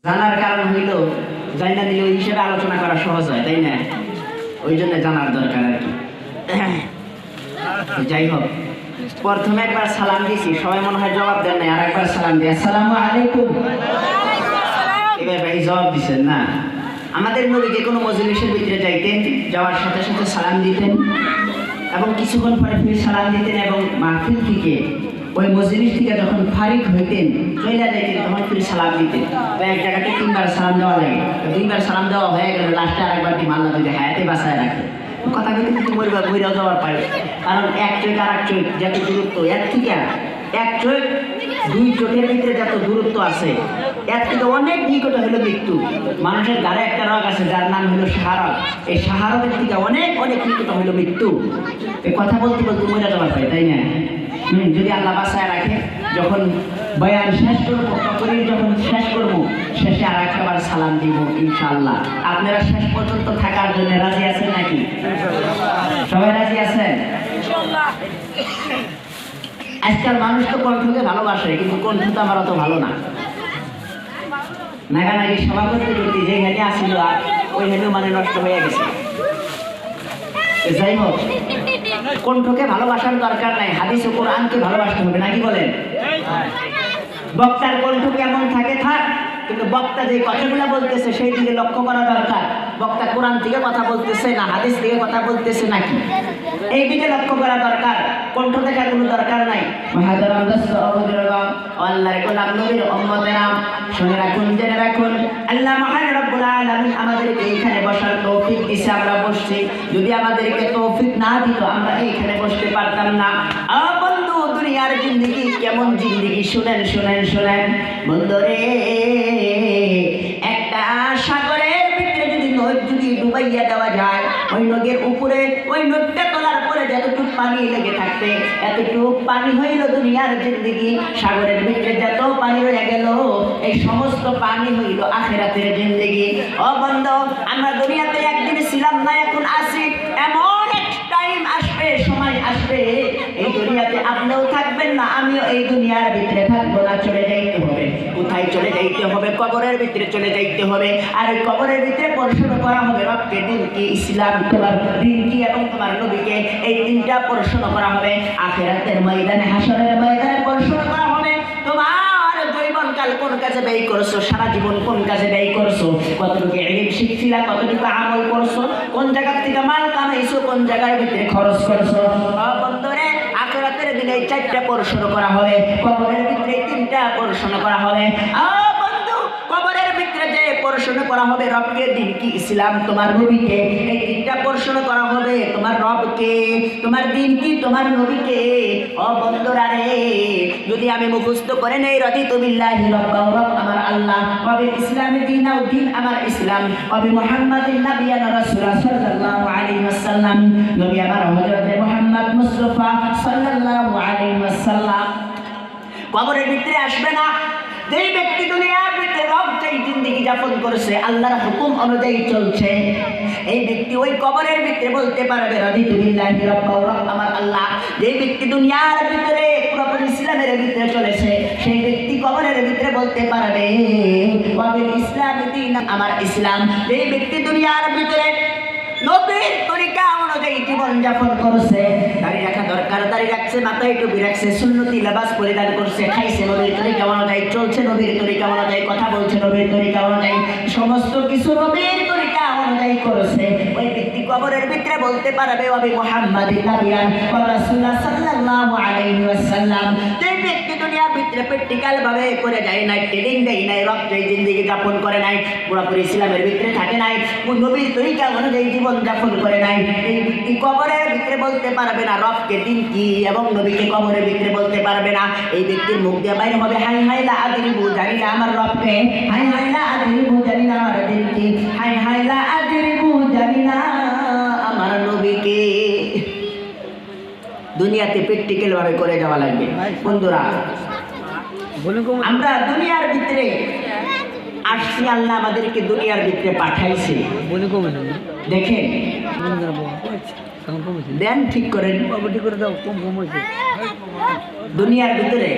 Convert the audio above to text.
জানার কারণ হইল জানা দিলে ওই হিসেবে আলোচনা করা সহজ হয়, তাই না? ওই জন্য জানার দরকার আর কি। যাই হোক, প্রথমে একবার সালাম দিছি, সবাই মনে হয় জবাব দেন নাই। আর একবার সালাম দিই, আসসালামু আলাইকুম। এবার ভাই জবাব দিচ্ছেন না। আমাদের নবী যে কোনো মজলিসের ভিতরে যাইতেন, যাওয়ার সাথে সাথে সালাম দিতেন এবং কিছুক্ষণ পরে ফিরে সালাম দিতেন, এবং মাহফিল থেকে ওই মজলিস থেকে যখন ফারিক হইতেন চলে যাইতেন তখন ফিরে সালাম দিতেন। তো এক জায়গাতে 3 বার সালাম দেওয়া লাগে, 2 বার সালাম দেওয়া হয়ে গেলে লাস্টে আরেকবার মাল্লা দুইটা হায়াতে বাঁচায় রাখে। কথা কিন্তু মরিরাও যাওয়ার পারে, কারণ এক চোখ আর এক চোখ যত দূরত্ব, এর থেকে এক চোখ 2 চোখের ভিতরে যত দূরত্ব আছে এর থেকে অনেক নিকটে হলো মৃত্যু। মানুষের গাড়ে একটা রোগ আছে যার নাম হলো শাহরগ, এই শাহরগের থেকে অনেক অনেক নিকটে হলো মৃত্যু। এই কথা বলতে বলতে মরে যাওয়ার পারে, তাই না? যদি আল্লাহ বাঁচায় রাখে, যখন বয়ান শেষ করবো তখনই যখন শেষ করবো শেষে আর একবার সালাম দিব ইনশাআল্লাহ। আপনারা শেষ পর্যন্ত থাকার জন্য রাজি আছেন নাকি? সবাই রাজি আছেন? আজকাল মানুষ তো কণ্ঠকে ভালোবাসে, কিন্তু কণ্ঠ তো আমার অত ভালো না। নাগানাগি সভা করতে করতে যেখানে আসিল আর ওইখানেও মানে নষ্ট হয়ে গেছে। যাই হোক, কণ্ঠকে ভালোবাসার দরকার নাই, হাদিস ও কোরআনকে ভালোবাসতে হবে, নাকি বলেন? বক্তার কণ্ঠ কেমন থাকে থাক, কিন্তু বক্তা যে কথাগুলো বলতেছে সেই দিকে লক্ষ্য করা দরকার। বক্তা কোরআন থেকে কথা বলতেছে না হাদিস থেকে কথা বলতেছে নাকি, এই দিকে লক্ষ্য করা দরকার। কণ্ঠ দেখার কোনো দরকার নাই। আল্লাহর গোলাম নবীর উম্মতেরা শুনে রাখুন, জেনে রাখুন, আল্লাহ মহান রব্বুল আলামিন আমাদেরকে এইখানে বসার তৌফিক দিয়েছে, আমরা বসছি। যদি আমাদেরকে তৌফিক না দিত আমরা এইখানে বসতে পারতাম না। বন্ধু, দুনিয়ার জিন্দেগি কেমন জিন্দেগি, শুনেন শুনেন শুনেন বন্ধুরে। একটা সাগরের ভিতরে যদি নদ যদি ডুবাইয়া দেওয়া যায়, ওই নদের উপরে ওই নদটা তোলার পরে যতটুকু পানি লেগে থাকবে এতটুকু পানি হইল দুনিয়ার জিন্দেগি। সাগরের ভিতরে যত পানি রয়ে গেল এই সমস্ত পানি হইল আখিরাতের জিন্দেগি। ও বন্ধু, আমরা দুনিয়াতে একদিন ছিলাম না, এখন আছি। এমন এক টাইম আসবে, সময় আসবে, এই দুনিয়াতে আপনিও থাকবেন না, আমিও এই দুনিয়ার ভিতরে থাকবো না, চলে যাইতে হবে। কোথায় চলে যাইতে হবে? কবরের ভিতরে চলে যাইতে হবে। আর ওই কবরের ভিতরে প্রশ্ন করা হবে রবকে, দিন কি, ইসলাম, তোমার দিন কি এবং তোমার নবীকে, এই তিনটা প্রশ্ন করা হবে। আখিরাতের ময়দানে, হাসরের ময়দানে প্রশ্ন করা হবে তোমার জীবনকাল কোন কাজে ব্যয় করছো, সারা জীবন কোন কাজে ব্যয় করছো, কতটুকু ইলম শিখছিলা, কতটুকু আমল করছো, কোন জায়গা থেকে মাল কামাইছো, কোন জায়গার ভিতরে খরচ করছো। বন্ধুরে, আখিরাতের দিনে 4টা প্রশ্ন করা হবে, কবরের ভিতরে 3টা প্রশ্ন করা হবে। বন্ধু, কবরের ভিতরে যে প্রশ্ন করা হবে রবকে, দিন কি, ইসলাম, তোমার নবীকে, এই 3টা প্রশ্ন করা হবে। তোমার রবকে, তোমার দিন কি, তোমার নবীকে। বন্ধুরা রে, যদি আমি মুখস্থ করে নেই রাদিতু বিল্লাহি রাব্বান, রব আমার আল্লাহ, ওয়াবিল ইসলামি দীনাও, দিন আমার ইসলাম, ওয়াবি মুহাম্মাদিন নাবিয়ান রাসূলা সাল্লাল্লাহু আলাইহি ওয়াসাল্লাম, নবী আমার হযরত মুহাম্মদ মুস্তাফা সাল্লাল্লাহু আলাইহি ওয়াসাল্লাম কবরের ভিতরে আসবে না। যেই ব্যক্তি দুনিয়ার ভিতরে রব যেই জিন্দেগি যাপন করেছে, আল্লাহর হুকুম অনুযায়ী চলছে, এই ব্যক্তি ওই কবরের ভিতরে বলতে পারবে রাদিতু বিল্লাহি রাব্বান, রব আমার আল্লাহ। যেই ব্যক্তি দুনিয়ার ভিতরে পুরোপুরি ইসলামের ভিতরে চলেছে, সেই ব্যক্তি কবরের ভিতরে বলতে পারবে ওয়াবিল ইসলামি দীন, আমার ইসলাম। যেই ব্যক্তি দুনিয়ার ভিতরে নবীর তরিকা অনুযায়ী জীবন যাপন করছে, দাড়ি রাখা দরকার দাড়ি রাখছে, মাথায় টুপি রাখছে, সুন্নতি লেবাস পরিধান করছে, খাইছে নবীর তরিকা অনুযায়ী, চলছে নবীর তরিকা অনুযায়ী, কথা বলছে নবীর তরিকা অনুযায়ী, সমস্ত কিছু নবীর তরিকা অনুযায়ী করেছে, ওই ব্যক্তি কবরের ভিতরে বলতে পারবে ওয়াবি মুহাম্মাদিন নাবিয়ান ওয়া রাসূলা সাল্লাল্লাহু আলাইহি ওয়াসাল্লাম। যে ব্যক্তি দুনিয়ার ভিতরে প্র্যাকটিক্যাল ভাবে করে যায় নাই, ট্রেনিং দেয় নাই, রব যেই জিন্দেগি যাপন করে নাই, পুরোপুরি ইসলামের ভিতরে থাকে নাই, নবীর তরিকা অনুযায়ী জীবন যাপন করে নাই, এই ব্যক্তি কবরের ভিতরে বলতে পারবে না রবকে, দিন কি এবং নবীকে কবরের ভিতরে বলতে পারবে না। এই ব্যক্তির মুখ দিয়ে বাইরে হবে হাই হাই লা আদরিবু, জানি না আমার রবকে, হাই হাই লা আদরিবু, জানি না আমার দিন কি, হাই হাই লা আদরিবু, জানি না আমার নবীকে। দুনিয়াতে প্র্যাকটিক্যাল ভাবে করে যাওয়া লাগবে। বন্ধুরা, আমরা দুনিয়ার ভিতরে আসছি, আল্লাহ আমাদেরকে দুনিয়ার ভিতরে পাঠাইছে। দেখেন, দেন ঠিক করেন, দুনিয়ার ভিতরে